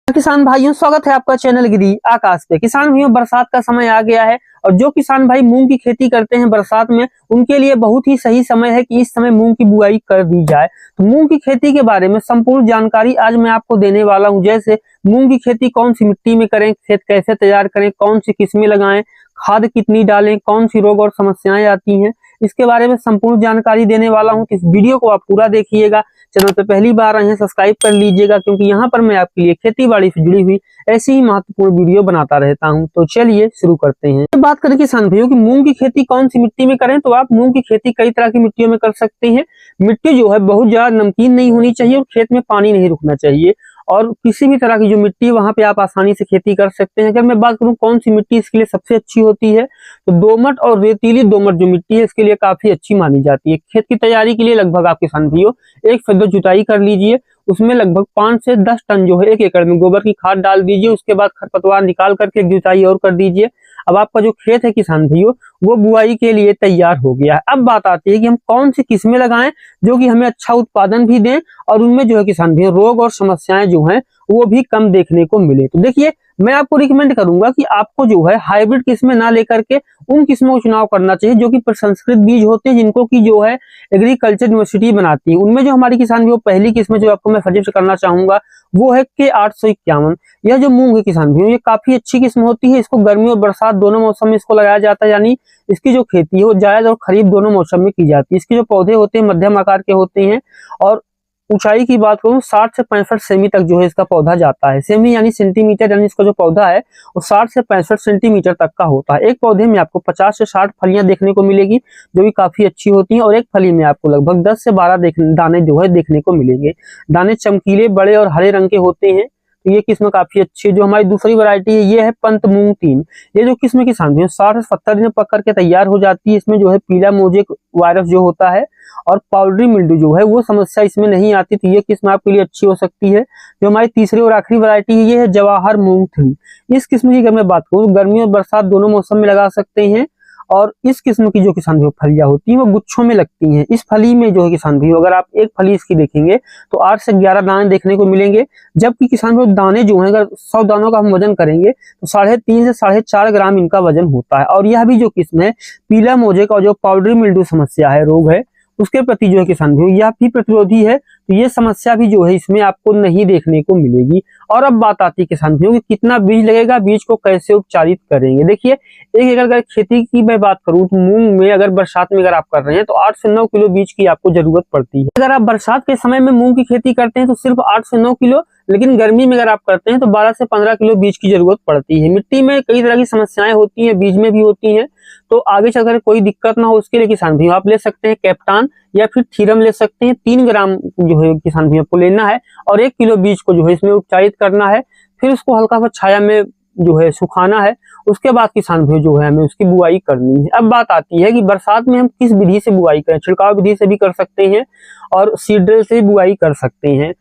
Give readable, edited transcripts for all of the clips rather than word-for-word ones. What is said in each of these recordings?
किसान भाइयों, स्वागत है आपका चैनल गिरी आकाश पे। किसान भाइयों, बरसात का समय आ गया है और जो किसान भाई मूंग की खेती करते हैं बरसात में, उनके लिए बहुत ही सही समय है कि इस समय मूंग की बुआई कर दी जाए। तो मूंग की खेती के बारे में संपूर्ण जानकारी आज मैं आपको देने वाला हूं। जैसे मूंग की खेती कौन सी मिट्टी में करें, खेत कैसे तैयार करें, कौन सी किस्में लगाएं, खाद कितनी डालें, कौन सी रोग और समस्याएं आती हैं, इसके बारे में संपूर्ण जानकारी देने वाला हूं। इस वीडियो को आप पूरा देखिएगा। चैनल पे पहली बार आए हैं सब्सक्राइब कर लीजिएगा, क्योंकि यहाँ पर मैं आपके लिए खेती बाड़ी से जुड़ी हुई ऐसी ही महत्वपूर्ण वीडियो बनाता रहता हूँ। तो चलिए शुरू करते हैं। तो बात करें किसान भाइयों की मूंग की खेती कौन सी मिट्टी में करें, तो आप मूंग की खेती कई तरह की मिट्टियों में कर सकते हैं। मिट्टी जो है बहुत ज्यादा नमकीन नहीं होनी चाहिए और खेत में पानी नहीं रुकना चाहिए, और किसी भी तरह की जो मिट्टी है वहां पे आप आसानी से खेती कर सकते हैं। अगर मैं बात करूं कौन सी मिट्टी इसके लिए सबसे अच्छी होती है, तो दोमट और रेतीली दोमट जो मिट्टी है इसके लिए काफी अच्छी मानी जाती है। खेत की तैयारी के लिए लगभग आप किसान भाइयों एक फद्दो जुताई कर लीजिए, उसमें लगभग 5 से 10 टन जो है 1 एकड़ में गोबर की खाद डाल दीजिए। उसके बाद खरपतवार निकाल करके एक जुताई और कर दीजिए। अब आपका जो खेत है किसान भाइयों वो बुआई के लिए तैयार हो गया है। अब बात आती है कि हम कौन सी किस्में लगाएं जो कि हमें अच्छा उत्पादन भी दें और उनमें जो है किसान भाइयों रोग और समस्याएं जो हैं वो भी कम देखने को मिले। तो देखिए, मैं आपको रिकमेंड करूंगा कि आपको जो है हाइब्रिड किस्में ना लेकर के उन किस्मों का चुनाव करना चाहिए जो कि प्रसंस्कृत बीज होते हैं, जिनको की जो है एग्रीकल्चर यूनिवर्सिटी बनाती है। उनमें जो हमारी किसान भाइयों पहली किस्म जो आपको मैं सजेस्ट करना चाहूंगा वो है के 851। यह जो मूंग है किसान भाइयों ये काफी अच्छी किस्म होती है। इसको गर्मी और बरसात दोनों मौसम में इसको लगाया जाता है, यानी इसकी जो खेती है वो जायद और खरीफ दोनों मौसम में की जाती है। इसके जो पौधे होते हैं मध्यम आकार के होते हैं और ऊंचाई की बात करूं 60 से 65 सेमी तक जो है इसका पौधा जाता है। सेमी यानी सेंटीमीटर, यानी इसका जो पौधा है वो 60 से 65 सेंटीमीटर तक का होता है। एक पौधे में आपको 50 से 60 फलियां देखने को मिलेगी जो कि काफी अच्छी होती हैं, और एक फली में आपको लगभग 10 से 12 दाने जो है देखने को मिलेंगे। दाने चमकीले, बड़े और हरे रंग के होते हैं। तो ये किस्म काफी अच्छी है। जो हमारी दूसरी वैरायटी है ये है पंत मूंग 3। ये जो किस्म किसान भाइयों 60 से 70 दिन में पक करके तैयार हो जाती है। इसमें जो है पीला मोजेक वायरस जो होता है और पाउडरी मिल्ड्यू जो है वो समस्या इसमें नहीं आती, तो ये किस्म आपके लिए अच्छी हो सकती है। जो हमारी तीसरी और आखिरी वैरायटी है ये है जवाहर मूंग 3। इस किस्म की अगर मैं बात करूँ गर्मी और बरसात दोनों मौसम में लगा सकते हैं, और इस किस्म की जो किसान भाई फलियां होती हैं वो गुच्छों में लगती हैं। इस फली में जो है किसान भाई अगर आप एक फली इसकी देखेंगे तो 8 से 11 दाने देखने को मिलेंगे, जबकि किसान भाई दाने जो हैं अगर 100 दानों का हम वजन करेंगे तो 3.5 से 4.5 ग्राम इनका वजन होता है। और यह भी जो किस्म है पीला मोजेक और जो पाउडरी मिल्ड्यू समस्या है, रोग है, उसके प्रति जो है किसान भाई यह भी प्रतिरोधी है। तो ये समस्या भी जो है इसमें आपको नहीं देखने को मिलेगी। और अब बात आती है किसान भाइयों कि कितना बीज लगेगा, बीज को कैसे उपचारित करेंगे। देखिए, 1 एकड़ अगर खेती की मैं बात करूं तो मूंग में अगर बरसात में अगर आप कर रहे हैं तो 8 से 9 किलो बीज की आपको जरूरत पड़ती है। अगर आप बरसात के समय में मूंग की खेती करते हैं तो सिर्फ 8 से 9 किलो, लेकिन गर्मी में अगर आप करते हैं तो 12 से 15 किलो बीज की जरूरत पड़ती है। मिट्टी में कई तरह की समस्याएं होती हैं, बीज में भी होती हैं, तो आगे चलकर कोई दिक्कत ना हो उसके लिए किसान भाइयों आप ले सकते हैं कैप्टान या फिर थीरम ले सकते हैं। 3 ग्राम जो है किसान भाइयों को लेना है और 1 किलो बीज को जो है इसमें उपचारित करना है। फिर उसको हल्का सा छाया में जो है सुखाना है। उसके बाद किसान भाई जो है हमें उसकी बुआई करनी है। अब बात आती है कि बरसात में हम किस विधि से बुआई करें। छिड़काव विधि से भी कर सकते हैं और सीड ड्रिल से भी बुआई कर सकते हैं।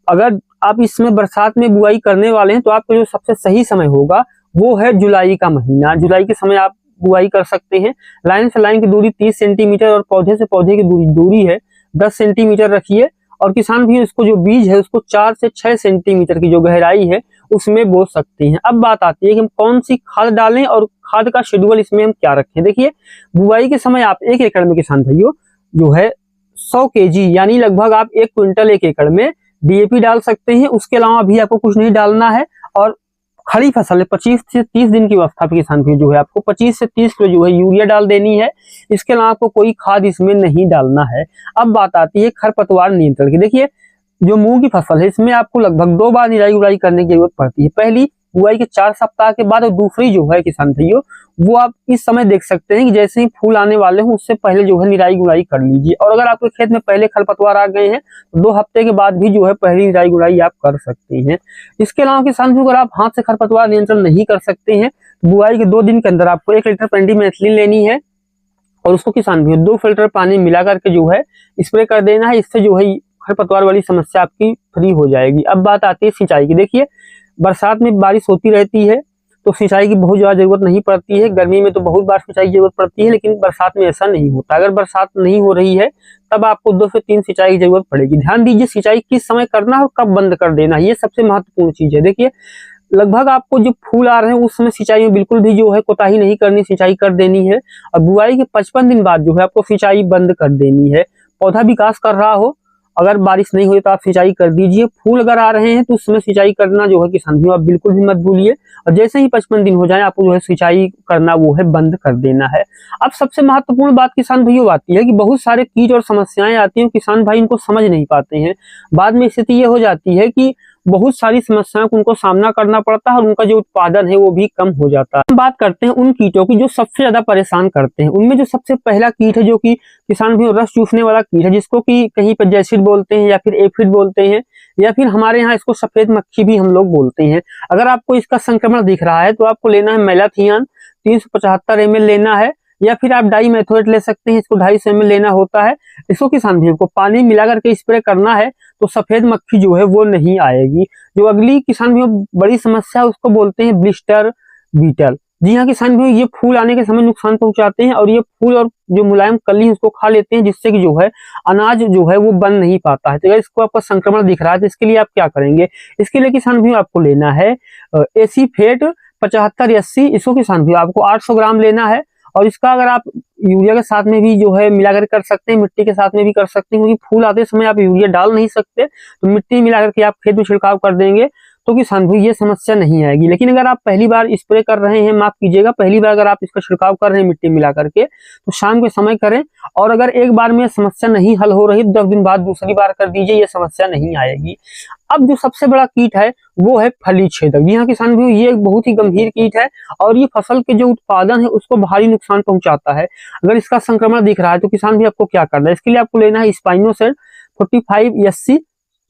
अगर आप इसमें बरसात में बुआई करने वाले हैं तो आपका जो सबसे सही समय होगा वो है जुलाई का महीना। जुलाई के समय आप बुआई कर सकते हैं। लाइन से लाइन की दूरी 30 सेंटीमीटर और पौधे से पौधे की दूरी है 10 सेंटीमीटर रखिए। और किसान भी इसको जो बीज है उसको 4 से 6 सेंटीमीटर की जो गहराई है उसमें बो सकते हैं। अब बात आती है कि हम कौन सी खाद डालें और खाद का शेड्यूल इसमें हम क्या रखें। देखिए, बुआई के समय आप 1 एकड़ में किसान भाइयों जो है 100 kg यानी लगभग आप 1 क्विंटल 1 एकड़ में डीएपी डाल सकते हैं। उसके अलावा भी आपको कुछ नहीं डालना है। और खड़ी फसल है 25 से 30 दिन की अवस्था पे किसान भाई जो है आपको 25 से 30 किलो जो है यूरिया डाल देनी है। इसके अलावा आपको कोई खाद इसमें नहीं डालना है। अब बात आती है खरपतवार नियंत्रण की। देखिए, जो मूंग की फसल है इसमें आपको लगभग 2 बार निराई गुड़ाई करने की जरूरत पड़ती है। पहली बुआई के 4 सप्ताह के बाद, और दूसरी जो है किसान भाइयों वो आप इस समय देख सकते हैं कि जैसे ही फूल आने वाले हों उससे पहले जो है निराई गुड़ाई कर लीजिए। और अगर आपके खेत में पहले खरपतवार आ गए हैं तो 2 हफ्ते के बाद भी जो है पहली निराई गुड़ाई आप कर सकते हैं। इसके अलावा किसान भाइयों अगर आप हाथ से खरपतवार नियंत्रण नहीं कर सकते हैं तो बुआई के 2 दिन के अंदर आपको 1 लीटर पेंडिमेथलिन लेनी है और उसको किसान भाइयों 2 फिल्टर पानी मिला करके जो है स्प्रे कर देना है। इससे जो है खरपतवार वाली समस्या आपकी फ्री हो जाएगी। अब बात आती है सिंचाई की। देखिए, बरसात में बारिश होती रहती है तो सिंचाई की बहुत ज़्यादा जरूरत नहीं पड़ती है। गर्मी में तो बहुत बार सिंचाई की जरूरत पड़ती है, लेकिन बरसात में ऐसा नहीं होता। अगर बरसात नहीं हो रही है तब आपको 2 से 3 सिंचाई की जरूरत पड़ेगी। ध्यान दीजिए सिंचाई किस समय करना है और कब बंद कर देना है, ये सबसे महत्वपूर्ण चीज है। देखिए लगभग आपको जो फूल आ रहे हैं उस समय सिंचाई में बिल्कुल भी जो है कोताही नहीं करनी, सिंचाई कर देनी है। और बुआई के 55 दिन बाद जो है आपको सिंचाई बंद कर देनी है। पौधा विकास कर रहा हो, अगर बारिश नहीं हुई तो आप सिंचाई कर दीजिए। फूल अगर आ रहे हैं तो उस समय सिंचाई करना जो है किसान भाइयों आप बिल्कुल भी मत भूलिए। और जैसे ही 55 दिन हो जाए आपको जो है सिंचाई करना वो है बंद कर देना है। अब सबसे महत्वपूर्ण बात किसान भाइयों आती है कि बहुत सारे कीट और समस्याएं आती हैं, किसान भाई इनको समझ नहीं पाते हैं। बाद में स्थिति ये हो जाती है कि बहुत सारी समस्याओं को उनको सामना करना पड़ता है और उनका जो उत्पादन है वो भी कम हो जाता है। हम बात करते हैं उन कीटों की जो सबसे ज्यादा परेशान करते हैं। उनमें जो सबसे पहला कीट है जो कि किसान भी रस चूसने वाला कीट है, जिसको कि कहीं पर जैसिड बोलते हैं या फिर एफिड बोलते हैं, या फिर हमारे यहाँ इसको सफेद मक्खी भी हम लोग बोलते हैं। अगर आपको इसका संक्रमण दिख रहा है तो आपको लेना है मेलाथियन 375 ml लेना है, या फिर आप डाईमेथोएट ले सकते हैं, इसको 250 ml लेना होता है। इसको किसान भाइयों को पानी मिलाकर के स्प्रे करना है तो सफेद मक्खी जो है वो नहीं आएगी। जो अगली किसान भाइयों बड़ी समस्या है उसको बोलते हैं ब्लिस्टर बीटल। जी हाँ किसान भाइयों, ये फूल आने के समय नुकसान पहुंचाते हैं और ये फूल और जो मुलायम कली है उसको खा लेते हैं, जिससे कि जो है अनाज जो है वो बन नहीं पाता है। तो अगर इसको आपका संक्रमण दिख रहा है तो इसके लिए आप क्या करेंगे, इसके लिए किसान भाइयों आपको लेना है एसी फेट 7580। इसको किसान भाइयों आपको 800 ग्राम लेना है। और इसका अगर आप यूरिया के साथ में भी जो है मिलाकर कर सकते हैं, मिट्टी के साथ में भी कर सकते हैं, क्योंकि फूल आते समय आप यूरिया डाल नहीं सकते, तो मिट्टी मिलाकर के आप खेत में छिड़काव कर देंगे तो किसान भाई ये समस्या नहीं आएगी। लेकिन अगर आप पहली बार स्प्रे कर रहे हैं, माफ कीजिएगा पहली बार अगर आप इसका छिड़काव कर रहे हैं मिट्टी मिला करके, तो शाम के समय करें। और अगर एक बार में समस्या नहीं हल हो रही 10 दिन बाद दूसरी बार कर दीजिए, ये समस्या नहीं आएगी। अब जो सबसे बड़ा कीट है वो है फली छेदक। जी हाँ किसान भाई, ये एक बहुत ही गंभीर कीट है और ये फसल के जो उत्पादन है उसको भारी नुकसान पहुंचाता है। अगर इसका संक्रमण दिख रहा है तो किसान भी आपको क्या करना है, इसके लिए आपको लेना है स्पाइनोसेड 4580।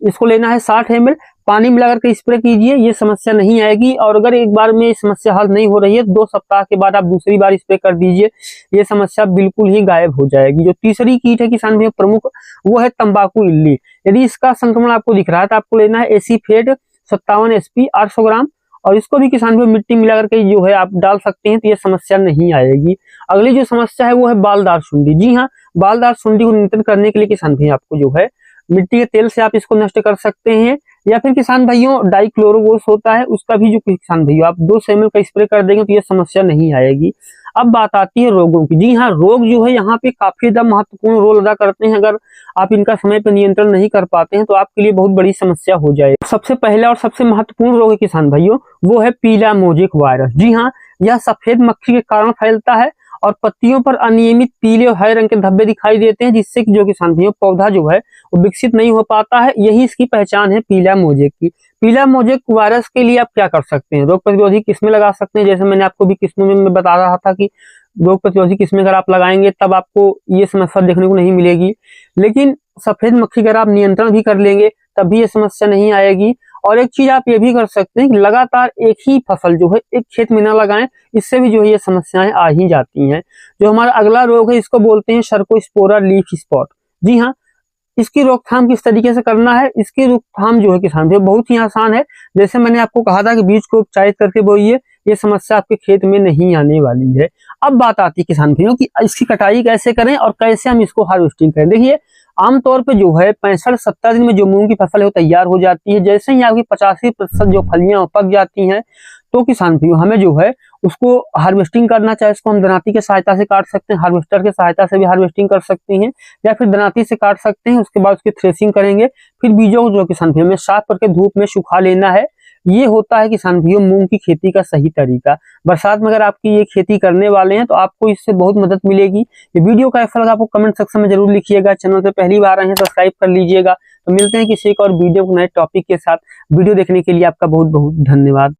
इसको लेना है 60 ml, पानी मिलाकर के स्प्रे कीजिए, ये समस्या नहीं आएगी। और अगर एक बार में समस्या हल नहीं हो रही है 2 सप्ताह के बाद आप दूसरी बार स्प्रे कर दीजिए, ये समस्या बिल्कुल ही गायब हो जाएगी। जो तीसरी कीट है किसान भाई प्रमुख, वो है तंबाकू इल्ली। यदि इसका संक्रमण आपको दिख रहा है तो आपको लेना है एसी फेट 57 SP 800 ग्राम, और इसको भी किसान भाई मिट्टी मिलाकर के जो है आप डाल सकते हैं, तो ये समस्या नहीं आएगी। अगली जो समस्या है वो है बालदार सुंडी। जी हाँ, बालदार सुंडी को नियंत्रण करने के लिए किसान भाई आपको जो है मिट्टी के तेल से आप इसको नष्ट कर सकते हैं, या फिर किसान भाइयों डाइक्लोरोवोस होता है उसका भी जो किसान भाइयों आप 200 ml का स्प्रे कर देंगे तो ये समस्या नहीं आएगी। अब बात आती है रोगों की। जी हाँ, रोग जो है यहाँ पे काफी ज्यादा महत्वपूर्ण रोल अदा करते हैं। अगर आप इनका समय पर नियंत्रण नहीं कर पाते हैं तो आपके लिए बहुत बड़ी समस्या हो जाए। सबसे पहला और सबसे महत्वपूर्ण रोग है किसान भाइयों, वो है पीला मोजेक वायरस। जी हाँ, यह सफेद मक्खी के कारण फैलता है और पत्तियों पर अनियमित पीले और हरे रंग के धब्बे दिखाई देते हैं, जिससे कि जो किसान भाइयों पौधा जो है वो विकसित नहीं हो पाता है। यही इसकी पहचान है पीला मोजेक की। पीला मोजेक वायरस के लिए आप क्या कर सकते हैं, रोग प्रतिरोधी किस्में लगा सकते हैं। जैसे मैंने आपको भी किस्मों में बता रहा था कि रोग प्रतिरोधी किस्में अगर आप लगाएंगे तब आपको ये समस्या देखने को नहीं मिलेगी। लेकिन सफेद मक्खी अगर आप नियंत्रण भी कर लेंगे तब भी ये समस्या नहीं आएगी। और एक चीज आप ये भी कर सकते हैं कि लगातार एक ही फसल जो है एक खेत में ना लगाएं, इससे भी जो है ये समस्याएं आ ही जाती हैं। जो हमारा अगला रोग है इसको बोलते हैं सर्कोस्पोरा लीफ स्पॉट। जी हाँ, इसकी रोकथाम किस तरीके से करना है, इसकी रोकथाम जो है किसान भाई बहुत ही आसान है। जैसे मैंने आपको कहा था कि बीज को उपचारित करके बोइए, ये समस्या आपके खेत में नहीं आने वाली है। अब बात आती है किसान भाइयों की इसकी कटाई कैसे करें और कैसे हम इसको हार्वेस्टिंग करें। देखिए आमतौर पे जो है 65-70 दिन में जो मूंग की फसल है वो तैयार हो जाती है। जैसे ही आपकी 85% जो फलियां पक जाती हैं तो किसान भाइयों हमें जो है उसको हार्वेस्टिंग करना, चाहे इसको हम दरांती के सहायता से काट सकते हैं, हार्वेस्टर के सहायता से भी हार्वेस्टिंग कर सकते हैं, या फिर दरांती से काट सकते हैं। उसके बाद उसकी थ्रेसिंग करेंगे, फिर बीजों को जो किसान भाइयों में साफ करके धूप में सुखा लेना है। ये होता है किसान भाइयों मूंग की खेती का सही तरीका। बरसात में अगर आपकी ये खेती करने वाले हैं तो आपको इससे बहुत मदद मिलेगी। ये वीडियो कैसा लगा आपको कमेंट सेक्शन में जरूर लिखिएगा। चैनल पे पहली बार आए हैं सब्सक्राइब कर लीजिएगा। तो मिलते हैं किसी एक और वीडियो को नए टॉपिक के साथ। वीडियो देखने के लिए आपका बहुत बहुत धन्यवाद।